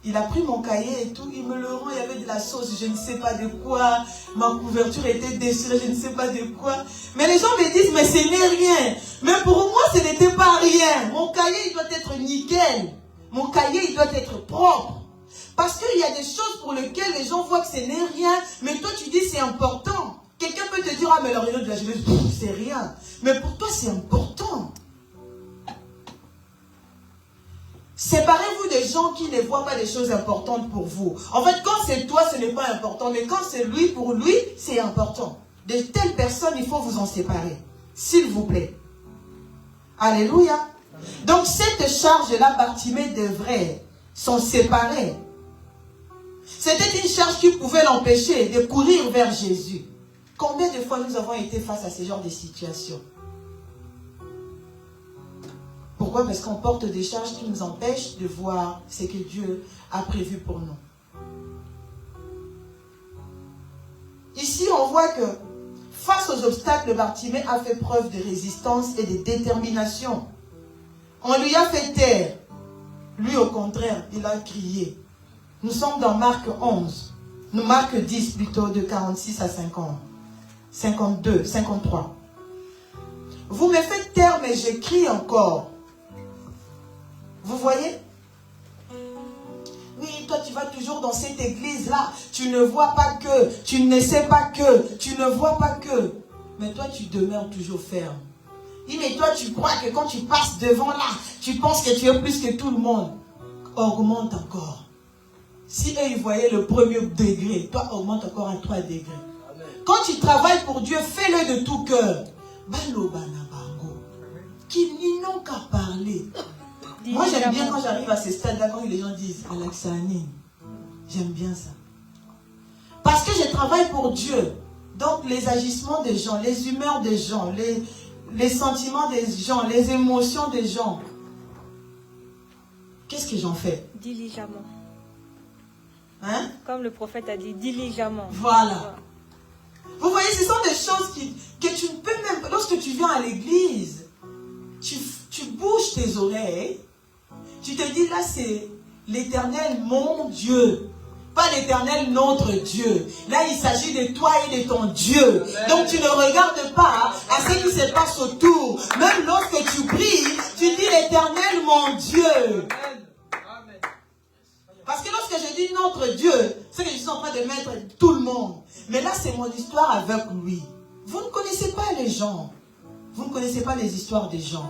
Il a pris mon cahier et tout, il me le rend, il y avait de la sauce, je ne sais pas de quoi, ma couverture était déchirée, je ne sais pas de quoi. Mais les gens me disent, mais ce n'est rien. Mais pour moi, ce n'était pas rien. Mon cahier, il doit être nickel. Mon cahier, il doit être propre. Parce qu'il y a des choses pour lesquelles les gens voient que ce n'est rien, mais toi, tu dis c'est important. Quelqu'un peut te dire, ah, mais l'original de la jeunesse, c'est rien. Mais pour toi, c'est important. Séparez-vous des gens qui ne voient pas des choses importantes pour vous. En fait, quand c'est toi, ce n'est pas important. Mais quand c'est lui, pour lui, c'est important. De telles personnes, il faut vous en séparer. S'il vous plaît. Alléluia. Donc, cette charge-là, Bartimée devrait s'en séparer. C'était une charge qui pouvait l'empêcher de courir vers Jésus. Combien de fois nous avons été face à ce genre de situation? Pourquoi? Parce qu'on porte des charges qui nous empêchent de voir ce que Dieu a prévu pour nous. Ici, on voit que face aux obstacles, Bartimée a fait preuve de résistance et de détermination. On lui a fait taire. Lui, au contraire, il a crié. Nous sommes dans Marc 11. Nous Marc 10 plutôt, de 46 à 50. 52, 53. Vous me faites taire, mais je crie encore. Vous voyez? Oui, toi tu vas toujours dans cette église-là. Tu ne vois pas que, tu ne sais pas que, tu ne vois pas que. Mais toi tu demeures toujours ferme. Oui, mais toi tu crois que quand tu passes devant là, tu penses que tu es plus que tout le monde. Augmente encore. Si eux ils voyaient le premier degré, toi augmente encore à 3 degrés. Amen. Quand tu travailles pour Dieu, fais-le de tout cœur. Balo banabango. Qu'ils n'y n'ont qu'à parler. Moi, j'aime bien quand j'arrive à ce stade-là, quand les gens disent « Alaxani », j'aime bien ça. Parce que je travaille pour Dieu. Donc, les agissements des gens, les humeurs des gens, les sentiments des gens, les émotions des gens, qu'est-ce que j'en fais? Diligemment. Hein? Comme le prophète a dit, diligemment. Voilà. Vous voyez, ce sont des choses que tu ne peux même... Lorsque tu viens à l'église, tu bouges tes oreilles. Tu te dis, là, c'est l'Éternel, mon Dieu. Pas l'Éternel, notre Dieu. Là, il s'agit de toi et de ton Dieu. Amen. Donc, tu ne regardes pas à ce qui se passe autour. Même lorsque tu pries, tu dis l'Éternel, mon Dieu. Amen. Parce que lorsque je dis notre Dieu, c'est que je suis en train de mettre tout le monde. Mais là, c'est mon histoire avec lui. Vous ne connaissez pas les gens. Vous ne connaissez pas les histoires des gens.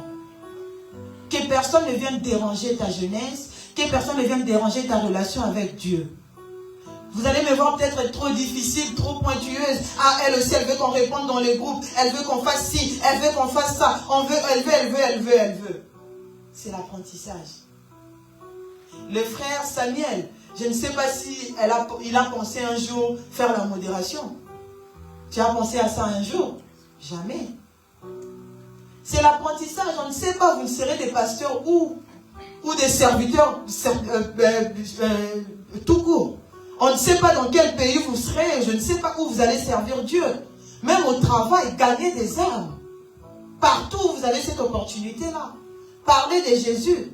Que personne ne vienne déranger ta jeunesse, que personne ne vienne déranger ta relation avec Dieu. Vous allez me voir peut-être trop difficile, trop pointueuse. Ah, elle aussi, elle veut qu'on réponde dans les groupes. Elle veut qu'on fasse ci, elle veut qu'on fasse ça. Elle veut. C'est l'apprentissage. Le frère Samuel, je ne sais pas si il a pensé un jour faire la modération. Tu as pensé à ça un jour? Jamais. C'est l'apprentissage. On ne sait pas, vous ne serez des pasteurs ou des serviteurs tout court. On ne sait pas dans quel pays vous serez. Je ne sais pas où vous allez servir Dieu. Même au travail, gagner des âmes. Partout où vous avez cette opportunité-là. Parlez de Jésus.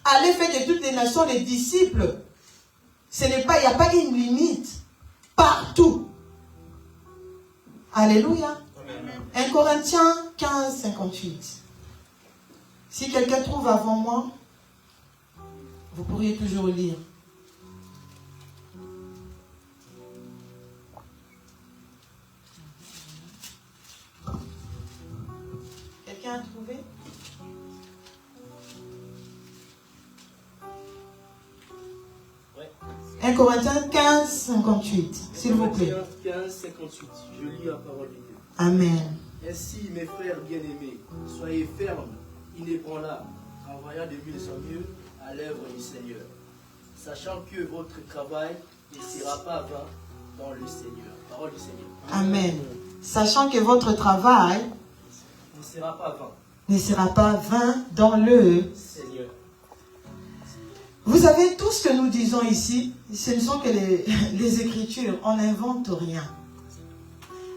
Allez faire de toutes les nations les disciples. Il n'y a pas une limite. Partout. Alléluia. 1 Corinthiens 15, 58. Si quelqu'un trouve avant moi, vous pourriez toujours lire. Quelqu'un a trouvé? Ouais. 1 Corinthiens 15, 58, s'il vous plaît. 15, 58. Je lis la parole de Dieu. Amen. Ainsi, mes frères bien-aimés, soyez fermes, inébranlables, travaillant de mieux en mieux à l'œuvre du Seigneur, sachant que votre travail ne sera pas vain dans le Seigneur. Parole du Seigneur. Amen. Sachant que votre travail Ne sera pas vain. ne sera pas vain dans le Seigneur. Vous savez, tout ce que nous disons ici, ce ne sont que les Écritures. On n'invente rien.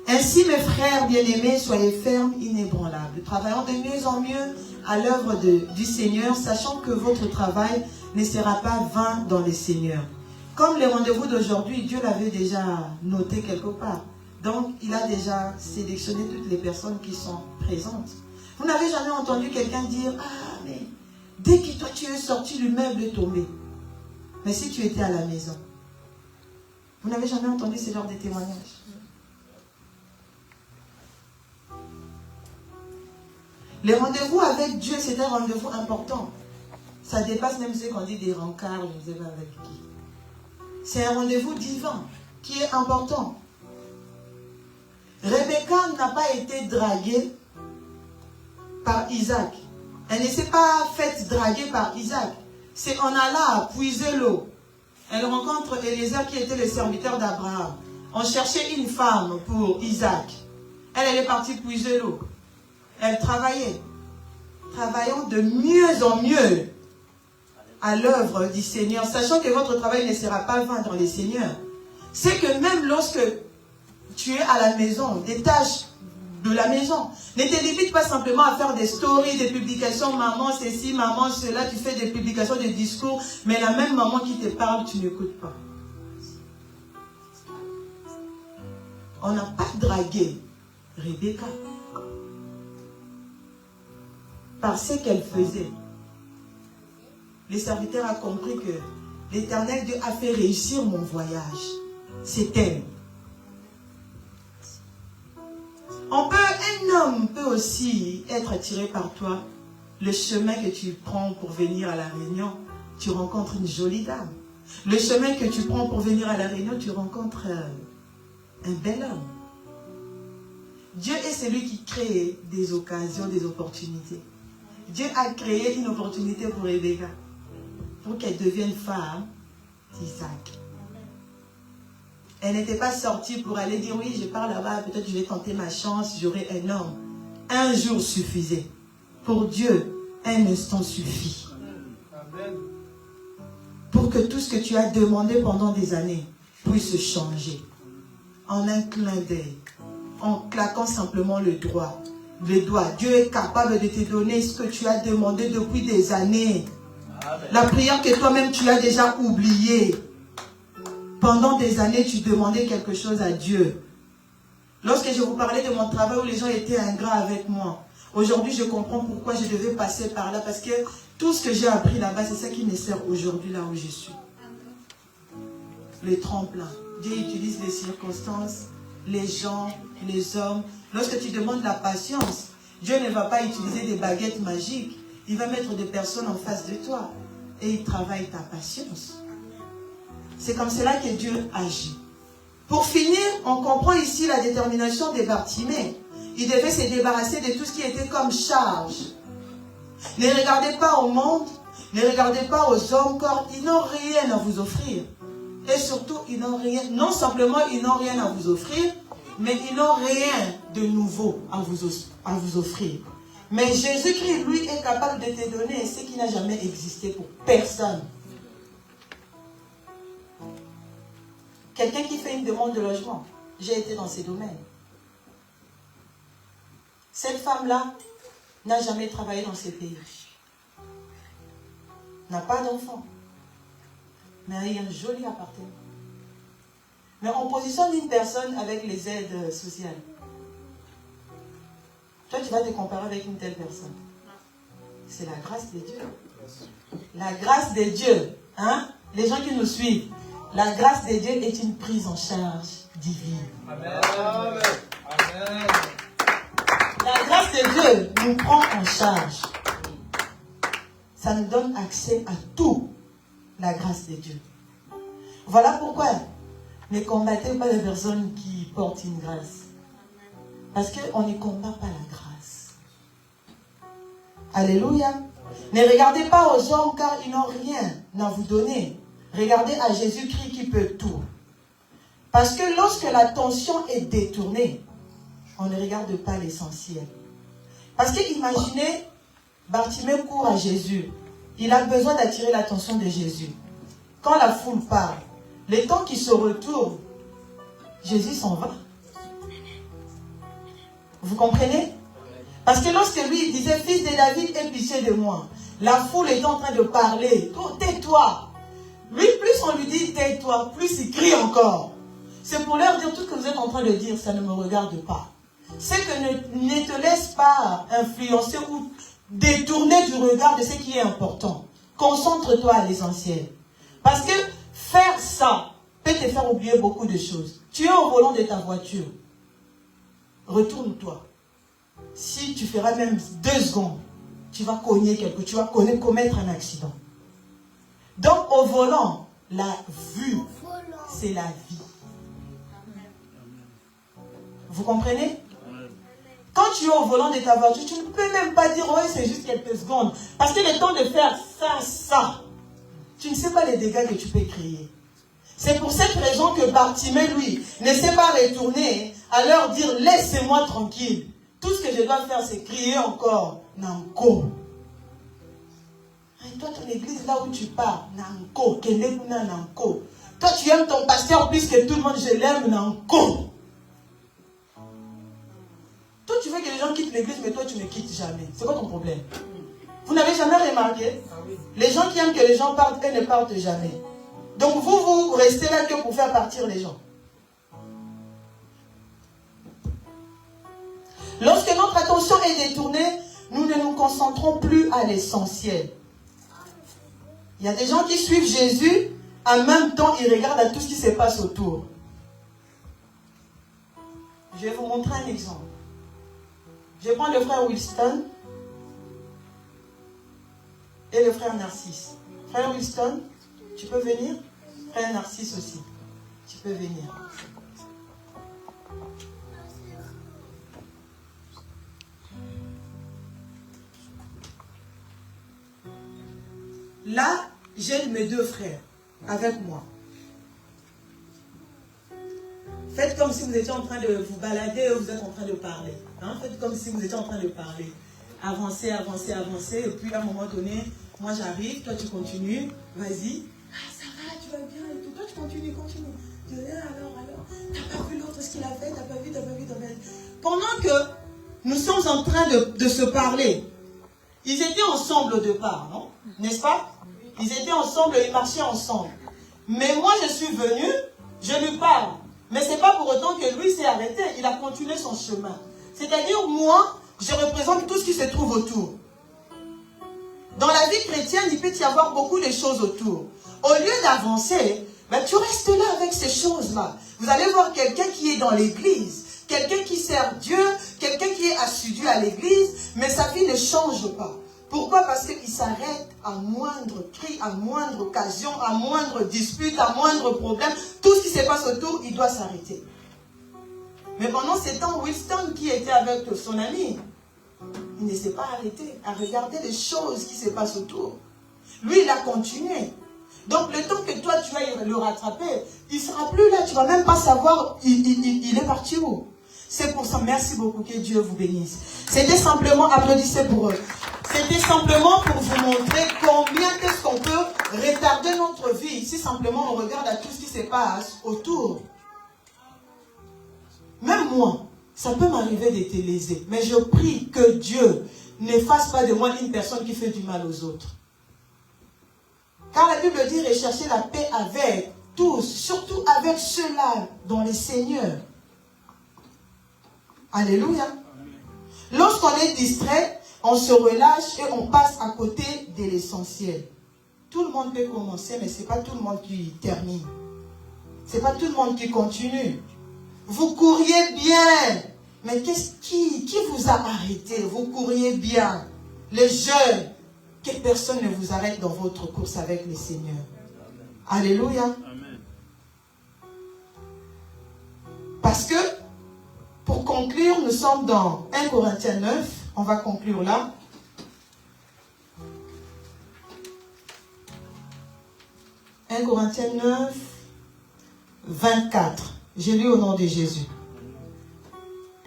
Ainsi, mes frères bien-aimés, soyez fermes, inébranlables, travaillant de mieux en mieux à l'œuvre du Seigneur, sachant que votre travail ne sera pas vain dans le Seigneur. Comme les rendez-vous d'aujourd'hui, Dieu l'avait déjà noté quelque part. Donc, il a déjà sélectionné toutes les personnes qui sont présentes. Vous n'avez jamais entendu quelqu'un dire « Ah, mais dès que toi tu es sorti, le meuble est tombé. » Mais si tu étais à la maison, vous n'avez jamais entendu ce genre de témoignages. Les rendez-vous avec Dieu, c'est un rendez-vous important. Ça dépasse même ce qu'on dit des rencarts, je ne sais pas avec qui. C'est un rendez-vous divin qui est important. Rebecca n'a pas été draguée par Isaac. Elle ne s'est pas faite draguer par Isaac. C'est en allant puiser l'eau. Elle rencontre Eliezer qui était le serviteur d'Abraham. On cherchait une femme pour Isaac. Elle est partie puiser l'eau. Elle travaillait. Travaillant de mieux en mieux à l'œuvre du Seigneur, sachant que votre travail ne sera pas vain dans le Seigneur. C'est que même lorsque tu es à la maison, des tâches de la maison, ne te limite pas simplement à faire des stories, des publications, maman ceci, maman cela, tu fais des publications, des discours, mais la même maman qui te parle, tu n'écoutes pas. On n'a pas dragué Rebecca par ce qu'elle faisait. Le serviteur a compris que l'Éternel Dieu a fait réussir mon voyage. C'est elle. Un homme peut aussi être attiré par toi. Le chemin que tu prends pour venir à la Réunion, tu rencontres une jolie dame. Le chemin que tu prends pour venir à la Réunion, tu rencontres un bel homme. Dieu est celui qui crée des occasions, des opportunités. Dieu a créé une opportunité pour Rebecca, pour qu'elle devienne femme d'Isaac. Elle n'était pas sortie pour aller dire, oui, je pars là-bas, peut-être je vais tenter ma chance, j'aurai un homme. Un jour suffisait. Pour Dieu, un instant suffit. Amen. Pour que tout ce que tu as demandé pendant des années puisse changer. En un clin d'œil. En claquant simplement le doigt. Dieu est capable de te donner ce que tu as demandé depuis des années. Amen. La prière que toi-même tu as déjà oubliée. Pendant des années, tu demandais quelque chose à Dieu. Lorsque je vous parlais de mon travail où les gens étaient ingrats avec moi, aujourd'hui je comprends pourquoi je devais passer par là. Parce que tout ce que j'ai appris là-bas, c'est ça qui me sert aujourd'hui là où je suis. Le tremplin. Dieu utilise les circonstances, les gens, les hommes. Lorsque tu demandes la patience, Dieu ne va pas utiliser des baguettes magiques. Il va mettre des personnes en face de toi. Et il travaille ta patience. C'est comme cela que Dieu agit. Pour finir, on comprend ici la détermination de Bartimée. Il devait se débarrasser de tout ce qui était comme charge. Ne regardez pas au monde, ne regardez pas aux hommes, car ils n'ont rien à vous offrir. Et surtout, ils n'ont rien, non simplement ils n'ont rien à vous offrir, mais ils n'ont rien de nouveau à vous offrir. Mais Jésus-Christ, lui, est capable de te donner ce qui n'a jamais existé pour personne. Quelqu'un qui fait une demande de logement, j'ai été dans ces domaines. Cette femme-là n'a jamais travaillé dans ces pays. N'a pas d'enfant. Mais elle a un joli appartement. Mais on positionne une personne avec les aides sociales. Toi, tu vas te comparer avec une telle personne. C'est la grâce de Dieu. La grâce de Dieu. Hein? Les gens qui nous suivent. La grâce de Dieu est une prise en charge divine. Amen. Amen. La grâce de Dieu nous prend en charge. Ça nous donne accès à tout. La grâce de Dieu. Voilà pourquoi ne combattez pas les personnes qui portent une grâce. Parce qu'on ne combat pas la grâce. Alléluia. Ne regardez pas aux hommes car ils n'ont rien à vous donner. Regardez à Jésus-Christ qui peut tout. Parce que lorsque l'attention est détournée, on ne regarde pas l'essentiel. Parce que imaginez, Bartimée court à Jésus. Il a besoin d'attirer l'attention de Jésus. Quand la foule parle, le temps qu'il se retourne, Jésus s'en va. Vous comprenez? Parce que lorsque lui il disait, fils de David, aie pitié de moi, la foule est en train de parler. Oh, tais-toi. Lui, plus on lui dit tais-toi, plus il crie encore. C'est pour leur dire tout ce que vous êtes en train de dire, ça ne me regarde pas. C'est que ne te laisse pas influencer ou détourner du regard de ce qui est important. Concentre-toi à l'essentiel. Parce que faire ça peut te faire oublier beaucoup de choses. Tu es au volant de ta voiture. Retourne-toi. Si tu feras même 2 secondes, tu vas cogner quelque chose, tu vas commettre un accident. Donc au volant, la vue, c'est la vie. Vous comprenez? Quand tu es au volant de ta voiture, tu ne peux même pas dire, ouais, c'est juste quelques secondes. Parce que le temps de faire ça, tu ne sais pas les dégâts que tu peux créer. C'est pour cette raison que Bartimée, lui, ne s'est pas retourné à leur dire, laissez-moi tranquille. Tout ce que je dois faire, c'est crier encore, Nanko. Et toi, ton église, là où tu pars, Nanko, Kenekuna Nanko. Toi, tu aimes ton pasteur plus que tout le monde, je l'aime, Nanko. Toi, tu veux que les gens quittent l'église, mais toi, tu ne quittes jamais. C'est quoi ton problème? Vous n'avez jamais remarqué? Les gens qui aiment que les gens partent, eux ne partent jamais. Donc, vous restez là que pour faire partir les gens. Lorsque notre attention est détournée, nous ne nous concentrons plus à l'essentiel. Il y a des gens qui suivent Jésus, en même temps, ils regardent à tout ce qui se passe autour. Je vais vous montrer un exemple. Je prends le frère Winston et le frère Narcisse. Frère Winston, tu peux venir? Frère Narcisse aussi. Tu peux venir. Là, j'ai mes 2 frères avec moi. Faites comme si vous étiez en train de vous balader ou vous êtes en train de parler. Hein? Faites comme si vous étiez en train de parler. Avancez, avancez, avancez. Et puis à un moment donné, moi j'arrive, toi tu continues. Vas-y. Ah, ça va, tu vas bien et tout. Toi tu continues, continue. Je dis, alors. T'as pas vu l'autre, ce qu'il a fait? T'as pas vu. Pendant que nous sommes en train de se parler, ils étaient ensemble au départ, non? N'est-ce pas? Ils étaient ensemble, ils marchaient ensemble. Mais moi je suis venu, je lui parle. Mais ce n'est pas pour autant que lui s'est arrêté. Il a continué son chemin. C'est-à-dire, moi, je représente tout ce qui se trouve autour. Dans la vie chrétienne, il peut y avoir beaucoup de choses autour. Au lieu d'avancer, ben, tu restes là avec ces choses-là. Vous allez voir quelqu'un qui est dans l'église, quelqu'un qui sert Dieu, quelqu'un qui est assidu à l'église, mais sa vie ne change pas. Pourquoi? Parce qu'il s'arrête à moindre cri, à moindre occasion, à moindre dispute, à moindre problème. Tout ce qui se passe autour, il doit s'arrêter. Mais pendant ce temps, Winston, qui était avec son ami, il ne s'est pas arrêté à regarder les choses qui se passent autour. Lui, il a continué. Donc, le temps que toi, tu vas le rattraper, il ne sera plus là. Tu ne vas même pas savoir, il est parti où. C'est pour ça, merci beaucoup, que Dieu vous bénisse. C'était simplement, applaudissez pour eux. C'était simplement pour vous montrer combien est-ce qu'on peut retarder notre vie si simplement on regarde à tout ce qui se passe autour. Même moi, ça peut m'arriver de te léser, mais je prie que Dieu ne fasse pas de moi une personne qui fait du mal aux autres. Car la Bible dit rechercher la paix avec tous, surtout avec ceux-là dont le Seigneur. Alléluia. Lorsqu'on est distrait, on se relâche et on passe à côté de l'essentiel. Tout le monde peut commencer, mais ce n'est pas tout le monde qui termine. Ce n'est pas tout le monde qui continue. Vous couriez bien, mais qui vous a arrêté? Vous couriez bien. Les jeunes, que personne ne vous arrête dans votre course avec le Seigneur. Alléluia. Amen. Parce que, pour conclure, nous sommes dans 1 Corinthiens 9. On va conclure là. « 1 Corinthiens 9, 24. J'ai lu au nom de Jésus.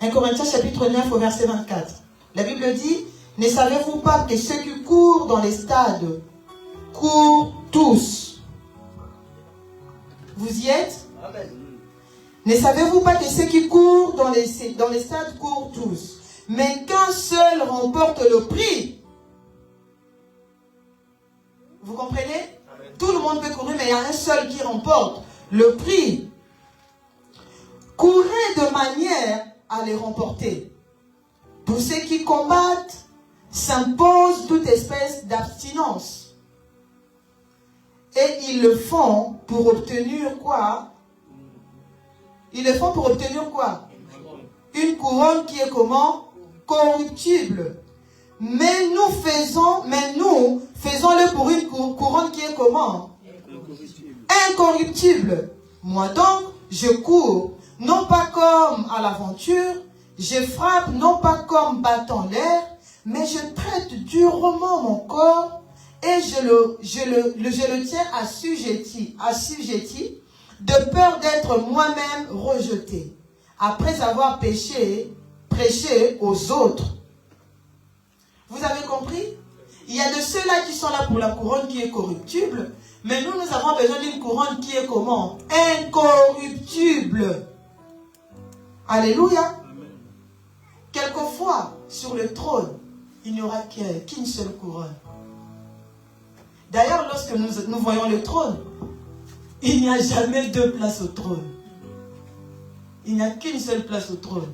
1 Corinthiens chapitre 9 au verset 24. La Bible dit, « Ne savez-vous pas que ceux qui courent dans les stades courent tous ?» Vous y êtes? Amen. Ne savez-vous pas que ceux qui courent dans les stades courent tous, mais qu'un seul remporte le prix? Vous comprenez? Amen. Tout le monde peut courir, mais il y a un seul qui remporte le prix. Courez de manière à les remporter. Pour ceux qui combattent, s'impose toute espèce d'abstinence. Et ils le font pour obtenir quoi? Ils le font pour obtenir quoi? Une couronne qui est comment? Corruptible. Mais nous faisons-le pour une couronne qui est comment? Incorruptible. Moi donc, je cours, non pas comme à l'aventure, je frappe non pas comme battant l'air, mais je traite durement mon corps et je le tiens assujetti, de peur d'être moi-même rejeté, après avoir prêché aux autres. Vous avez compris? Il y a de ceux-là qui sont là pour la couronne qui est corruptible, mais nous avons besoin d'une couronne qui est comment? Incorruptible. Alléluia. Quelquefois, sur le trône, il n'y aura qu'une seule couronne. D'ailleurs, lorsque nous voyons le trône, il n'y a jamais deux places au trône. Il n'y a qu'une seule place au trône.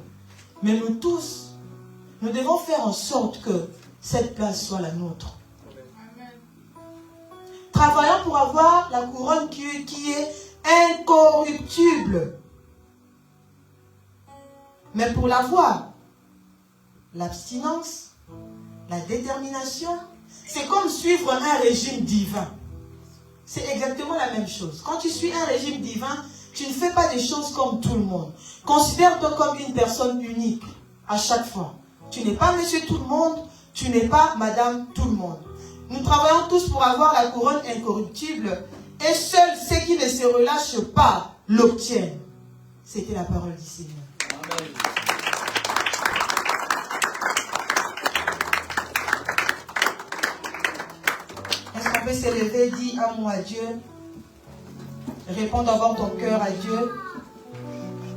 Mais nous tous, nous devons faire en sorte que cette place soit la nôtre. Travaillons pour avoir la couronne qui est incorruptible. Mais pour l'avoir, l'abstinence, la détermination, c'est comme suivre un régime divin. C'est exactement la même chose. Quand tu suis un régime divin, tu ne fais pas des choses comme tout le monde. Considère-toi comme une personne unique à chaque fois. Tu n'es pas monsieur tout le monde, tu n'es pas madame tout le monde. Nous travaillons tous pour avoir la couronne incorruptible et seuls ceux qui ne se relâchent pas l'obtiennent. C'était la parole du Seigneur. Amen. Est-ce qu'on peut s'élever et dire un mot à Dieu? Réponds d'abord ton cœur à Dieu.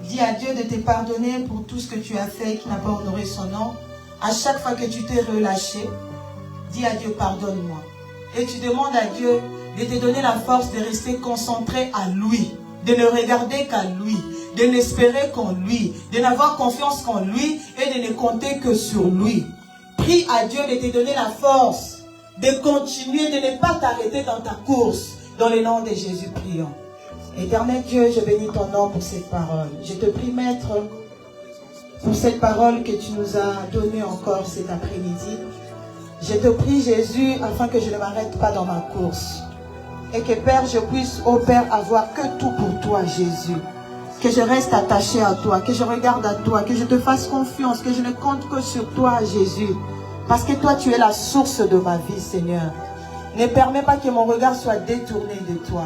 Dis à Dieu de te pardonner pour tout ce que tu as fait qui n'a pas honoré son nom. À chaque fois que tu t'es relâché, dis à Dieu pardonne-moi. Et tu demandes à Dieu de te donner la force de rester concentré à lui, de ne regarder qu'à lui, de n'espérer qu'en lui, de n'avoir confiance qu'en lui et de ne compter que sur lui. Prie à Dieu de te donner la force de continuer, de ne pas t'arrêter dans ta course. Dans le nom de Jésus, prions. Éternel Dieu, je bénis ton nom pour cette parole. Je te prie, Maître, pour cette parole que tu nous as donnée encore cet après-midi. Je te prie, Jésus, afin que je ne m'arrête pas dans ma course. Et que, Père, je puisse, ô Père, avoir que tout pour toi, Jésus. Que je reste attaché à toi, que je regarde à toi, que je te fasse confiance, que je ne compte que sur toi, Jésus. Parce que toi, tu es la source de ma vie, Seigneur. Ne permets pas que mon regard soit détourné de toi.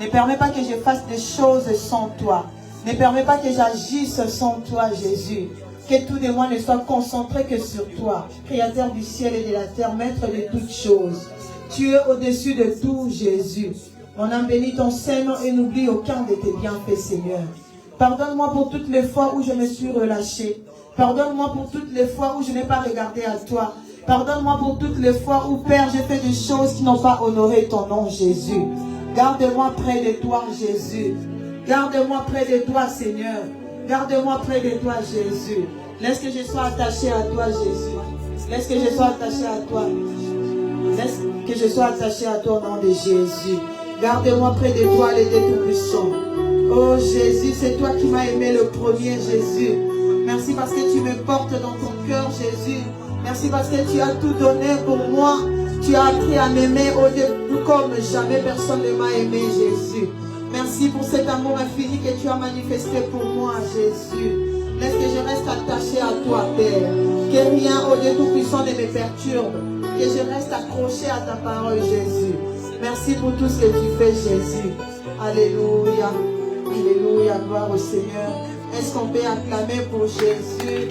Ne permets pas que je fasse des choses sans toi. Ne permets pas que j'agisse sans toi, Jésus. Que tout de moi ne soit concentré que sur toi, Créateur du ciel et de la terre, Maître de toutes choses. Tu es au-dessus de tout, Jésus. Mon âme bénit ton Saint-Nom et n'oublie aucun de tes bienfaits, Seigneur. Pardonne-moi pour toutes les fois où je me suis relâché. Pardonne-moi pour toutes les fois où je n'ai pas regardé à toi. Pardonne-moi pour toutes les fois où, Père, j'ai fait des choses qui n'ont pas honoré ton nom, Jésus. Garde-moi près de toi, Jésus. Garde-moi près de toi, Seigneur. Garde-moi près de toi, Jésus. Laisse que je sois attaché à toi, Jésus. Laisse que je sois attaché à toi. Laisse que je sois attaché à toi au nom de Jésus. Garde-moi près de toi, les Tout-Puissant. Oh Jésus, c'est toi qui m'as aimé le premier, Jésus. Merci parce que tu me portes dans ton cœur, Jésus. Merci parce que tu as tout donné pour moi. Tu as appris à m'aimer comme jamais personne ne m'a aimé, Jésus. Merci pour cet amour infini que tu as manifesté pour moi, Jésus. Laisse que je reste attaché à toi, Père. Que rien au Dieu Tout-Puissant ne me perturbe. Que je reste accroché à ta parole, Jésus. Merci pour tout ce que tu fais, Jésus. Alléluia. Alléluia. Gloire au Seigneur. Est-ce qu'on peut acclamer pour Jésus?